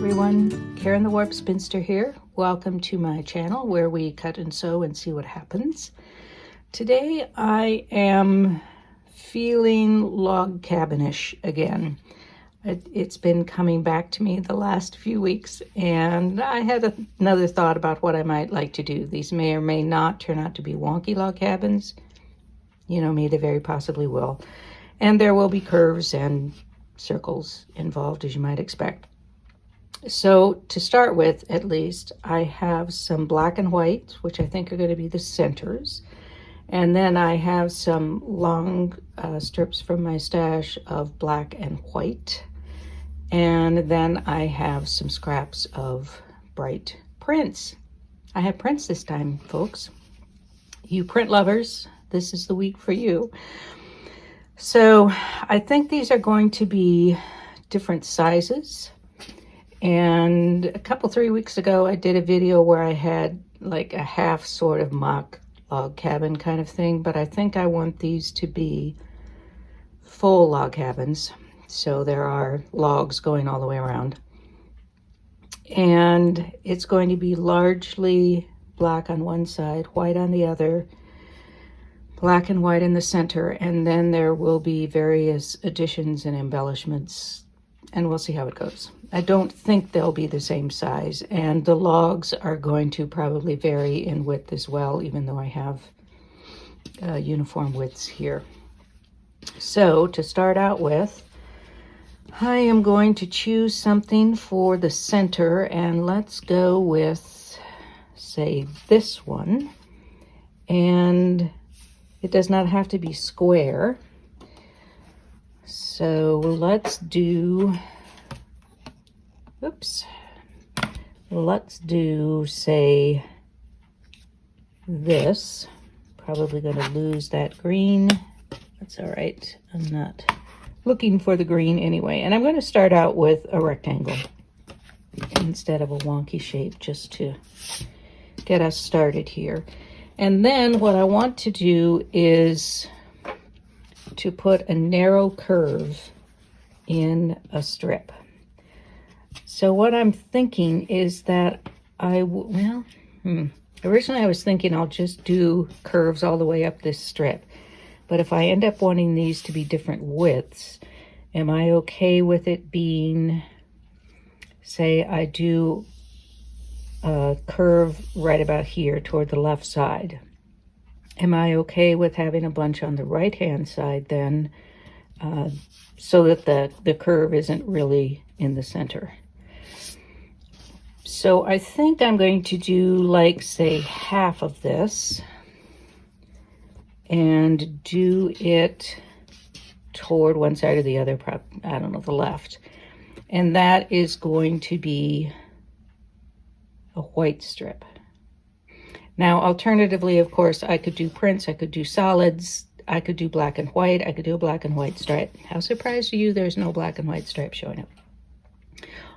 everyone, Karen the Warp Spinster here. Welcome to my channel where we cut and sew and see what happens. Today I am feeling log cabin-ish again. It's been coming back to me the last few weeks, and I had another thought about what I might like to do. These may or may not turn out to be wonky log cabins. You know me, they very possibly will. And there will be curves and circles involved, as you might expect. So to start with, at least, I have some black and white, which I think are going to be the centers. And then I have some long strips from my stash of black and white. And then I have some scraps of bright prints. I have prints this time, folks. You print lovers, this is the week for you. So I think these are going to be different sizes. And a couple, 3 weeks ago, I did a video where I had like a half sort of mock log cabin kind of thing, but I think I want these to be full log cabins. So there are logs going all the way around. And it's going to be largely black on one side, white on the other, black and white in the center, and then there will be various additions and embellishments, and we'll see how it goes. I don't think they'll be the same size, and the logs are going to probably vary in width as well, even though I have uniform widths here. So to start out with, I am going to choose something for the center, and let's go with, say, this one. And it does not have to be square. So let's do, let's do, say, this. Probably going to lose that green. That's all right. I'm not looking for the green anyway. And I'm going to start out with a rectangle instead of a wonky shape, just to get us started here. And then what I want to do is to put a narrow curve in a strip. So what I'm thinking is that originally I was thinking I'll just do curves all the way up this strip. But if I end up wanting these to be different widths, am I okay with it being, say I do a curve right about here toward the left side? Am I okay with having a bunch on the right-hand side then, so that the curve isn't really in the center? So I think I'm going to do, like, say, half of this and do it toward one side or the other, I don't know, the left. And that is going to be a white strip. Now, alternatively, of course, I could do prints, I could do solids, I could do black and white, I could do a black and white stripe. How surprised are you there's no black and white stripe showing up?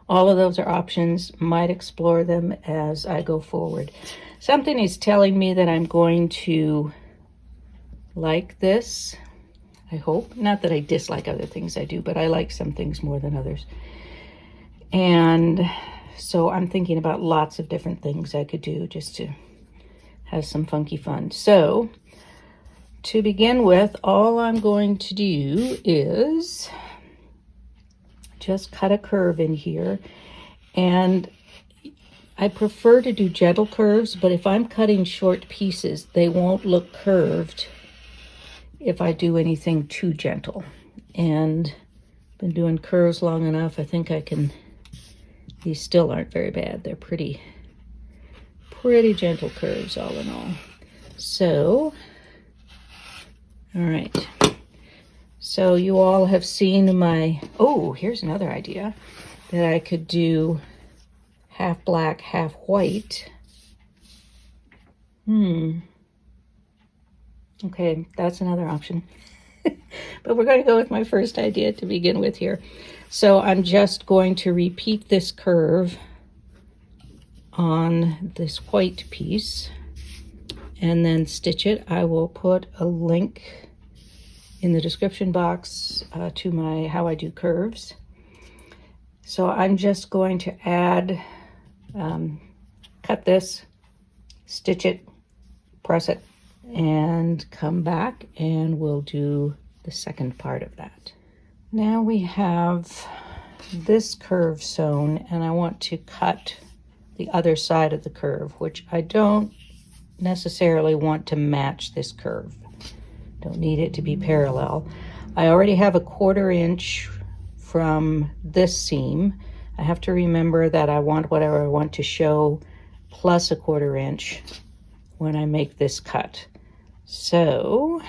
All of those are options. Might explore them as I go forward. Something is telling me that I'm going to like this, I hope. Not that I dislike other things I do, but I like some things more than others. And so I'm thinking about lots of different things I could do just to have some funky fun. So to begin with, all I'm going to do is just cut a curve in here. And I prefer to do gentle curves, but if I'm cutting short pieces, they won't look curved if I do anything too gentle. And I've been doing curves long enough, I think I can, these still aren't very bad. They're pretty gentle curves all in all. So, all right. So you all have seen my, oh, here's another idea, that I could do half black, half white. Okay, that's another option. But we're going to go with my first idea to begin with here. So I'm just going to repeat this curve on this white piece and then stitch it. I will put a link in the description box to my how I do curves. So I'm just going to add, cut this, stitch it, press it, and come back and we'll do the second part of that. Now we have this curve sewn, and I want to cut the other side of the curve, which I don't necessarily want to match this curve. Don't need it to be parallel. I already have a 1/4 inch from this seam. I have to remember that I want whatever I want to show plus a 1/4 inch when I make this cut. So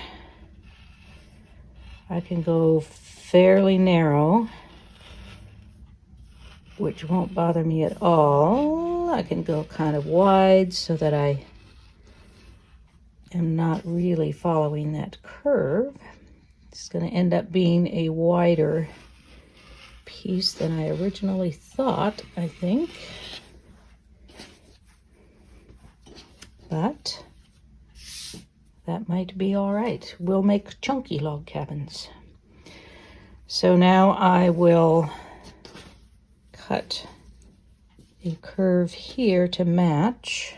I can go fairly narrow, which won't bother me at all. I can go kind of wide so that I am not really following that curve. It's going to end up being a wider piece than I originally thought, I think. But that might be all right. We'll make chunky log cabins. So now I will cut a curve here to match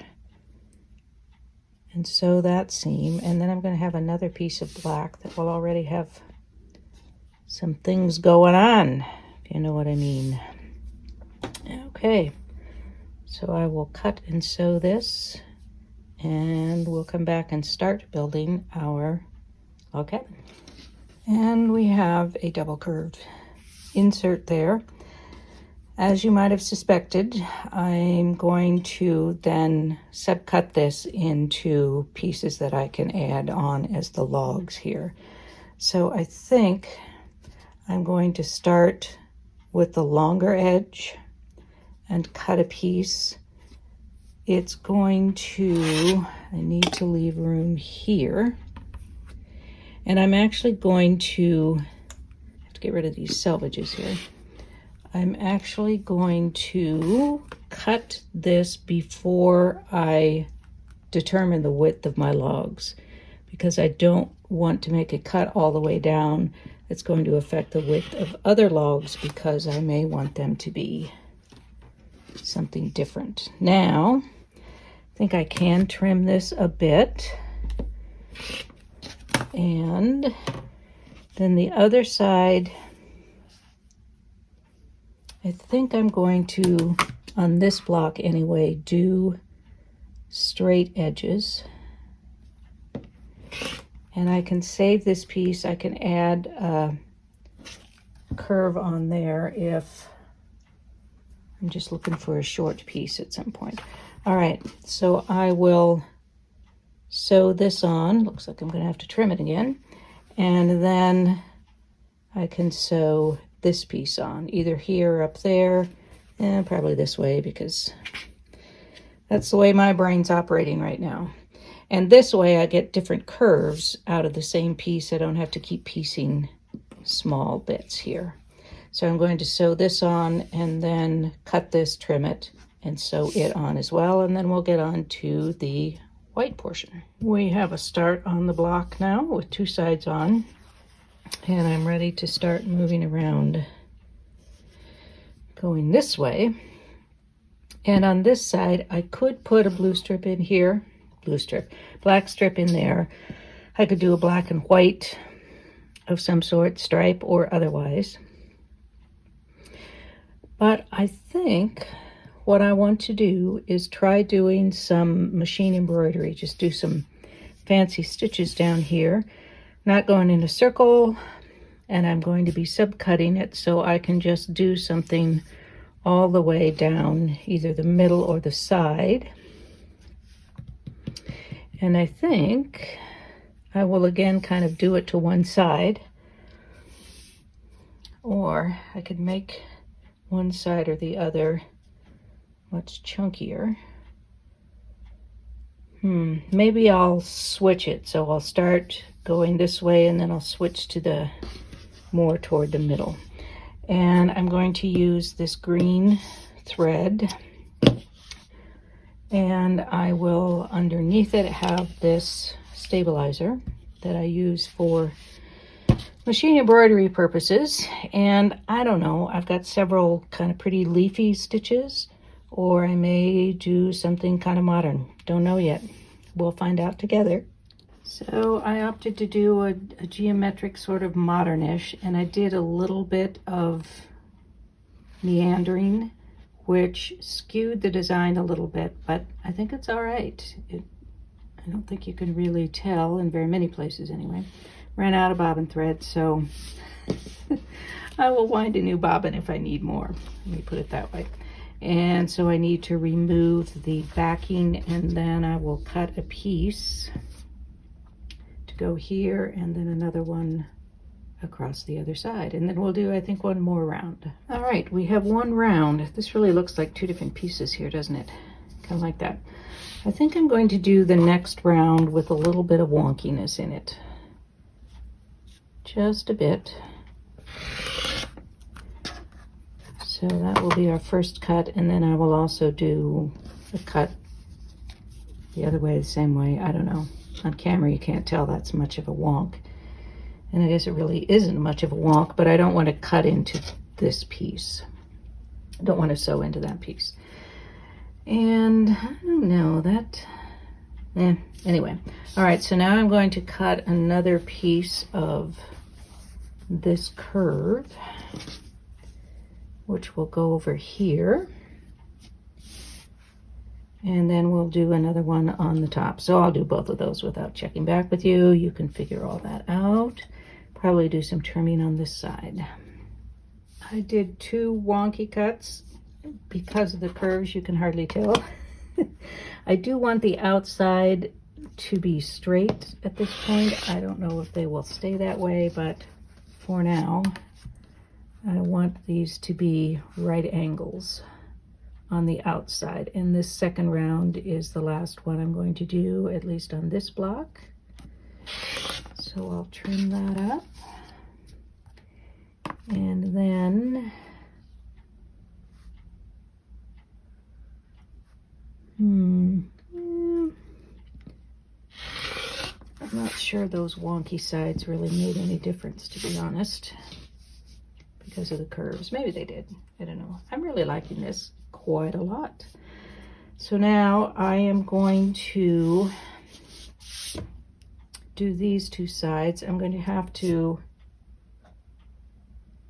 and sew that seam, and then I'm going to have another piece of black that will already have some things going on, if you know what I mean. Okay, so I will cut and sew this, and we'll come back and start building our log cabin. And we have a double curved insert there. As you might have suspected, I'm going to then subcut this into pieces that I can add on as the logs here. So I think I'm going to start with the longer edge and cut a piece. It's going to, I need to leave room here. And I'm actually going to have to get rid of these selvages here. I'm actually going to cut this before I determine the width of my logs, because I don't want to make a cut all the way down. It's going to affect the width of other logs because I may want them to be something different. Now, I think I can trim this a bit. And then the other side, I think I'm going to, on this block anyway, do straight edges. And I can save this piece. I can add a curve on there if I'm just looking for a short piece at some point. All right, so I will sew this on. Looks like I'm going to have to trim it again. And then I can sew this piece on, either here or up there, and probably this way, because that's the way my brain's operating right now. And this way I get different curves out of the same piece. I don't have to keep piecing small bits here. So I'm going to sew this on and then cut this, trim it, and sew it on as well, and then we'll get on to the white portion. We have a start on the block now with 2 sides on. And I'm ready to start moving around, going this way. And on this side, I could put a blue strip in here, black strip in there. I could do a black and white of some sort, stripe or otherwise. But I think what I want to do is try doing some machine embroidery, just do some fancy stitches down here. Not going in a circle, and I'm going to be subcutting it so I can just do something all the way down either the middle or the side. And I think I will again kind of do it to one side, or I could make one side or the other much chunkier. Maybe I'll switch it, so I'll start going this way and then I'll switch to the more toward the middle. And I'm going to use this green thread, and I will underneath it have this stabilizer that I use for machine embroidery purposes, and I don't know, I've got several kind of pretty leafy stitches, or I may do something kind of modern. Don't know yet. We'll find out together. So I opted to do a geometric sort of modernish, and I did a little bit of meandering, which skewed the design a little bit, but I think it's all right. I don't think you can really tell in very many places anyway. Ran out of bobbin thread, so I will wind a new bobbin if I need more. Let me put it that way. And so I need to remove the backing, and then I will cut a piece to go here, and then another one across the other side. And then we'll do, I think, one more round. All right, we have one round. This really looks like two different pieces here, doesn't it? Kind of like that. I think I'm going to do the next round with a little bit of wonkiness in it. Just a bit. So that will be our first cut, and then I will also do a cut the other way, the same way. I don't know. On camera you can't tell that's much of a wonk. And I guess it really isn't much of a wonk, but I don't want to cut into this piece. I don't want to sew into that piece. And I don't know, anyway. All right, so now I'm going to cut another piece of this curve, which will go over here. And then we'll do another one on the top. So I'll do both of those without checking back with you. You can figure all that out. Probably do some trimming on this side. I did two wonky cuts. Because of the curves, you can hardly tell. I do want the outside to be straight at this point. I don't know if they will stay that way, but for now, I want these to be right angles on the outside. And this second round is the last one I'm going to do, at least on this block. So I'll trim that up. And then I'm not sure those wonky sides really made any difference, to be honest, because of the curves. Maybe they did. I don't know. I'm really liking this quite a lot. So now I am going to do these two sides. I'm going to have to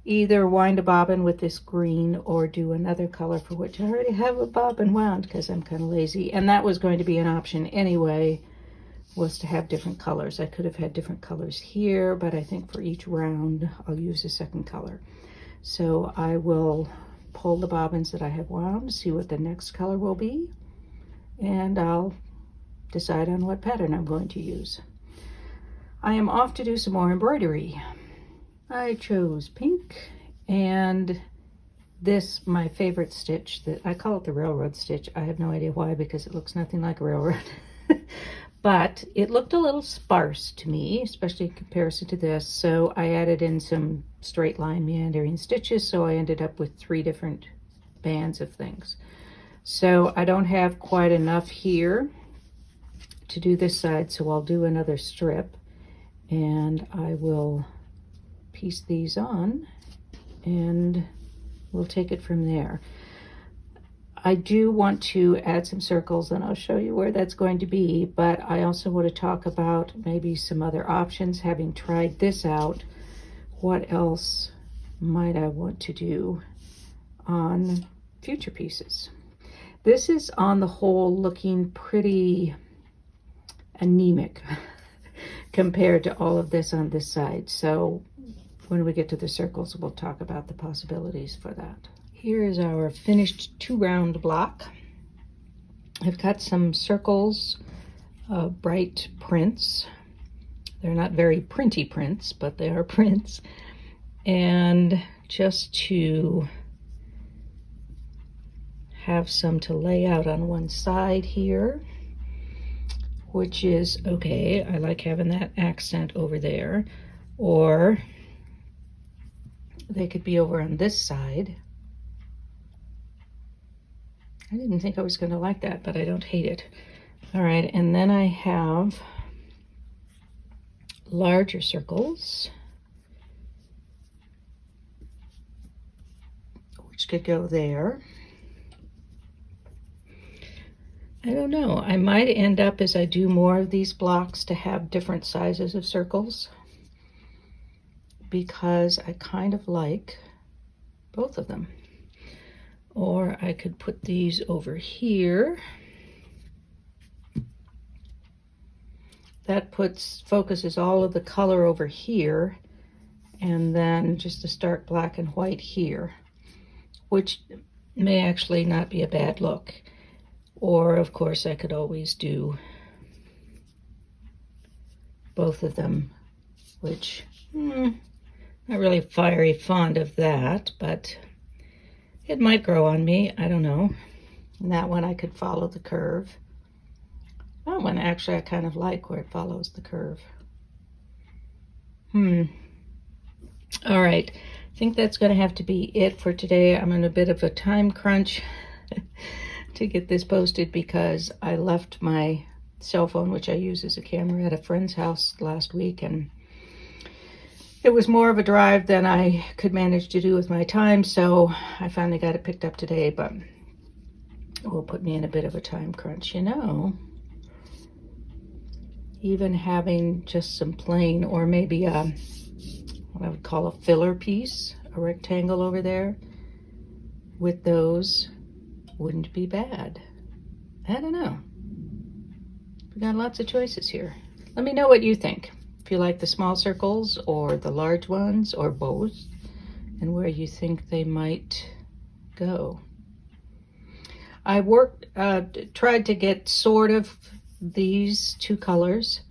either wind a bobbin with this green or do another color, for which I already have a bobbin wound because I'm kind of lazy. And that was going to be an option anyway, was to have different colors. I could have had different colors here, but I think for each round I'll use a second color. So I will pull the bobbins that I have wound, see what the next color will be, and I'll decide on what pattern I'm going to use. I am off to do some more embroidery. I chose pink, and this, my favorite stitch, that I call it the railroad stitch. I have no idea why, because it looks nothing like a railroad. But it looked a little sparse to me, especially in comparison to this. So I added in some straight line meandering stitches, so I ended up with 3 different bands of things. So I don't have quite enough here to do this side, so I'll do another strip, and I will piece these on, and we'll take it from there. I do want to add some circles, and I'll show you where that's going to be, but I also want to talk about maybe some other options. Having tried this out, what else might I want to do on future pieces? This is on the whole looking pretty anemic compared to all of this on this side. So when we get to the circles, we'll talk about the possibilities for that. Here is our finished 2-round block. I've got some circles of bright prints. They're not very printy prints, but they are prints. And just to have some to lay out on one side here, which is okay. I like having that accent over there. Or they could be over on this side. I didn't think I was going to like that, but I don't hate it. All right, and then I have larger circles, which could go there. I don't know. I might end up, as I do more of these blocks, to have different sizes of circles, because I kind of like both of them. Or I could put these over here. That focuses all of the color over here, and then just a stark black and white here, which may actually not be a bad look. Or, of course, I could always do both of them, which, not really very fond of that, but it might grow on me. I don't know. And that one I could follow the curve. That one, actually, I kind of like where it follows the curve. All right. I think that's going to have to be it for today. I'm in a bit of a time crunch to get this posted because I left my cell phone, which I use as a camera, at a friend's house last week, and it was more of a drive than I could manage to do with my time, so I finally got it picked up today, but it will put me in a bit of a time crunch, you know. Even having just some plain, or maybe what I would call a filler piece, a rectangle over there with those, wouldn't be bad. I don't know. We got lots of choices here. Let me know what you think. If you like the small circles or the large ones or both, and where you think they might go. I tried to get sort of these two colors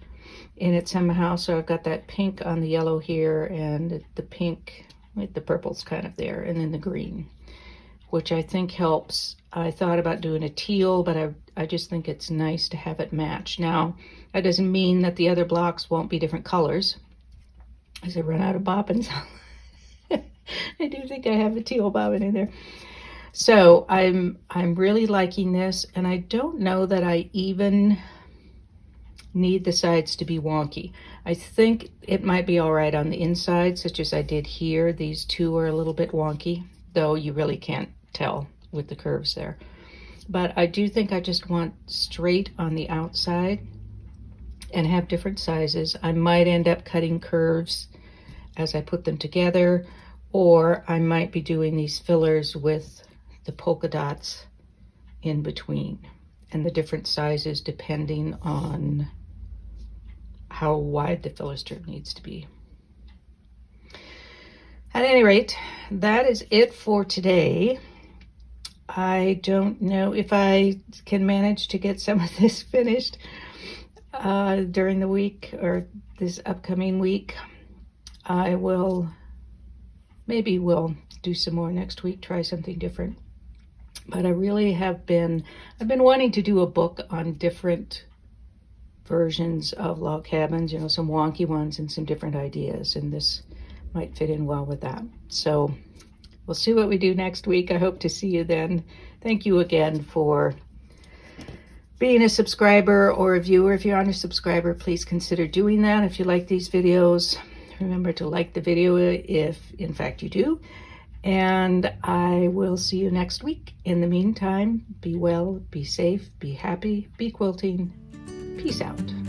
in it somehow. So I've got that pink on the yellow here, and the pink with the purple's kind of there, and then the green, which I think helps. I thought about doing a teal, but I just think it's nice to have it match. Now, that doesn't mean that the other blocks won't be different colors, as I run out of bobbins. I do think I have a teal bobbin in there. So I'm really liking this, and I don't know that I even need the sides to be wonky. I think it might be all right on the inside, such as I did here. These two are a little bit wonky, though you really can't tell with the curves there. But I do think I just want straight on the outside and have different sizes. I might end up cutting curves as I put them together, or I might be doing these fillers with the polka dots in between, and the different sizes depending on how wide the filler strip needs to be. At any rate, that is it for today. I don't know if I can manage to get some of this finished during the week or this upcoming week. I will, maybe we'll do some more next week, try something different. But I really I've been wanting to do a book on different versions of log cabins, you know, some wonky ones and some different ideas, and this might fit in well with that. So we'll see what we do next week. I hope to see you then. Thank you again for being a subscriber or a viewer. If you're not a subscriber, please consider doing that. If you like these videos, remember to like the video if in fact you do. And I will see you next week. In the meantime, be well, be safe, be happy, be quilting. Peace out.